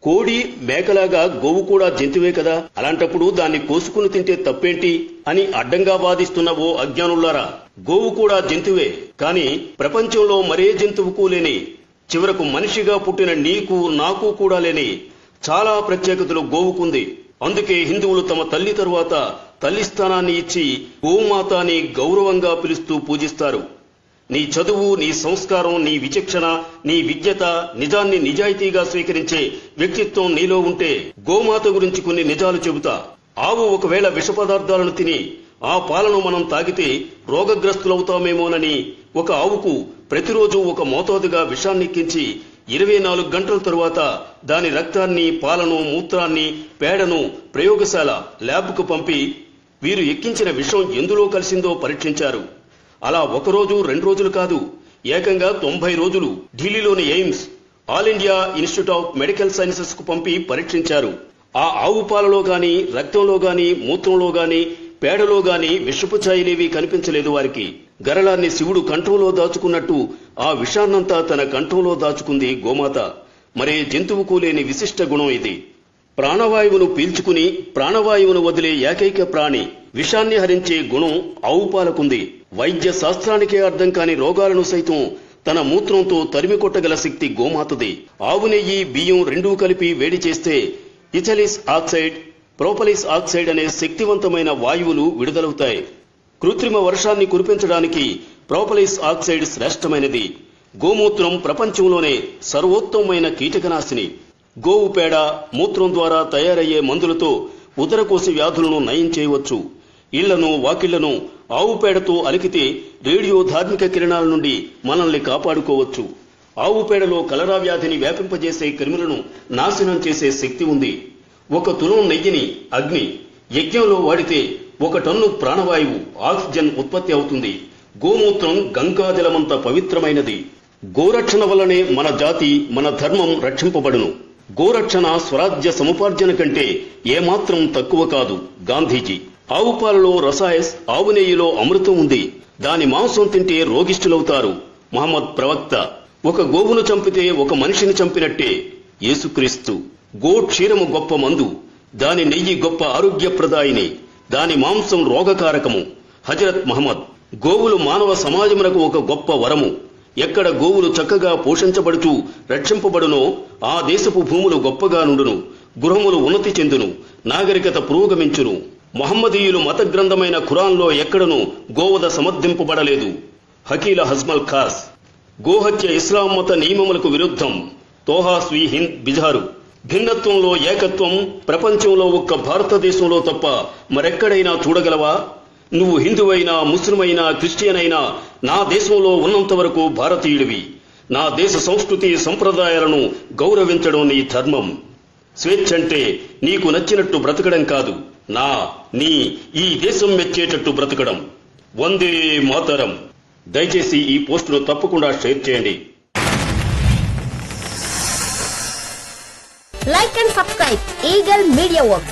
కోడి మేకలాగా గోవు కూడా జంతువే కదా, అలాంటప్పుడు దాన్ని కోసుకుని తింటే తప్పేంటి అని అడ్డంగా వాదిస్తున్న ఓ అజ్ఞానులారా, గోవు కూడా జంతువే, కానీ ప్రపంచంలో మరే జంతువుకు లేని, చివరకు మనిషిగా పుట్టిన నీకు నాకు కూడా లేని చాలా ప్రత్యేకతలు గోవుకుంది. అందుకే హిందువులు తమ తల్లి తరువాత తల్లి స్థానాన్ని ఇచ్చి గోమాత అని గౌరవంగా పిలుస్తూ పూజిస్తారు. నీ చదువు, నీ సంస్కారం, నీ విచక్షణ, నీ విజ్ఞత, నిజాన్ని నిజాయితీగా స్వీకరించే వ్యక్తిత్వం నీలో ఉంటే గోమాత గురించి కొన్ని నిజాలు చెబుతా. ఆవు ఒకవేళ విష పదార్థాలను తిని ఆ పాలను మనం తాగితే రోగగ్రస్తులవుతామేమోనని ఒక ఆవుకు ప్రతిరోజు ఒక మోతాదుగా విషాన్నెక్కించి 24 గంటల తరువాత దాని రక్తాన్ని, పాలను, మూత్రాన్ని, పేడను ప్రయోగశాల ల్యాబ్కు పంపి వీరు ఎక్కించిన విషం ఎందులో కలిసిందో పరీక్షించారు. అలా ఒకరోజు 2 రోజులు కాదు, ఏకంగా 90 రోజులు ఢిల్లీలోని AIIMS, all India institute of medical sciences కు పంపి పరీక్షించారు. ఆ ఆవు పాలలో గాని, రక్తంలో గాని, మూత్రంలో గాని, పేడలో గాని విషపు ఛాయలేవి కనిపించలేదు వారికి. గరళాన్ని శివుడు కంఠంలో దాచుకున్నట్టు ఆ విషాన్నంతా తన కంఠంలో దాచుకుంది గోమాత. మరే జంతువుకు లేని విశిష్ట గుణం ఇది. ప్రాణవాయువును పీల్చుకుని ప్రాణవాయువును వదిలే ఏకైక ప్రాణి. విషాన్ని హరించే గుణం ఆవు పాలకుంది. వైద్య శాస్త్రానికే అర్థం కాని రోగాలను సైతం తన మూత్రంతో తరిమి కొట్టగల శక్తి గోమాతది. ఆవు నెయ్యి, బియ్యం రెండూ కలిపి వేడి చేస్తే ఇథిలిస్ ఆక్సైడ్, ప్రోపలిస్ ఆక్సైడ్ అనే శక్తివంతమైన వాయువులు విడుదలవుతాయి. కృత్రిమ వర్షాన్ని కురిపించడానికి ప్రోపలిస్ ఆక్సైడ్ శ్రేష్టమైనది. గోమూత్రం ప్రపంచంలోనే సర్వోత్తమమైన కీటకనాశిని. గోవు పేడ, మూత్రం ద్వారా తయారయ్యే మందులతో ఉదరకోశ వ్యాధులను నయం చేయవచ్చు. ఇళ్లను, వాకిళ్లను ఆవు పేడతో అలికితే రేడియో ధార్మిక కిరణాల నుండి మనల్ని కాపాడుకోవచ్చు. ఆవు పేడలో కలరా వ్యాధిని వ్యాపింపజేసే క్రిములను నాశనం చేసే శక్తి ఉంది. 1 తులం నెయ్యిని అగ్ని యజ్ఞంలో వాడితే 1 టన్ను ప్రాణవాయువు, ఆక్సిజన్ ఉత్పత్తి అవుతుంది. గోమూత్రం గంగాజలమంత పవిత్రమైనది. గోరక్షణ వల్లనే మన జాతి, మన ధర్మం రక్షింపబడును. గోరక్షణ స్వరాజ్య సముపార్జన కంటే ఏమాత్రం తక్కువ కాదు. గాంధీజీ. ఆవు పాలలో రసాయస్, ఆవు నెయ్యిలో అమృతం ఉంది. దాని మాంసం తింటే రోగిష్ఠులవుతారు. మహమ్మద్ ప్రవక్త. 1 గోవును చంపితే 1 మనిషిని చంపినట్టే. యేసుక్రీస్తు. గో క్షీరము గొప్ప మందు, దాని నెయ్యి గొప్ప ఆరోగ్యప్రదాయిని, దాని మాంసం రోగకారకము. హజరత్ మహమ్మద్. గోవులు మానవ సమాజమునకు 1 గొప్ప వరము. ఎక్కడ గోవులు చక్కగా పోషించబడుచు రక్షింపబడునో ఆ దేశపు భూములు గొప్పగా నుండును, గృహములు ఉన్నతి చెందును, నాగరికత పురోగమించును. మహమ్మదీయులు మత గ్రంథమైన ఖురాన్లో ఎక్కడనూ గోవధ సమర్థింపబడలేదు. హకీల హజ్మల్ ఖాస్. గోహత్య ఇస్లాం మత నియమములకు విరుద్ధం. తోహా స్వీ హింద్ బిజారు. భిన్నత్వంలో ఏకత్వం ప్రపంచంలో ఒక్క భారతదేశంలో తప్ప మరెక్కడైనా చూడగలవా? నువ్వు హిందువైనా, ముస్లిమైనా, క్రిస్టియన్ అయినా నా దేశంలో ఉన్నంత వరకు భారతీయుడివి. నా దేశ సంస్కృతి సంప్రదాయాలను గౌరవించడం నీ ధర్మం. స్వేచ్ఛ అంటే నీకు నచ్చినట్టు బ్రతకడం కాదు, నీ ఈ దేశం మెచ్చేటట్టు బ్రతకడం. వందే మాతరం. దయచేసి ఈ పోస్టును తప్పకుండా షేర్ చేయండి. Like and subscribe Eagle Media Works.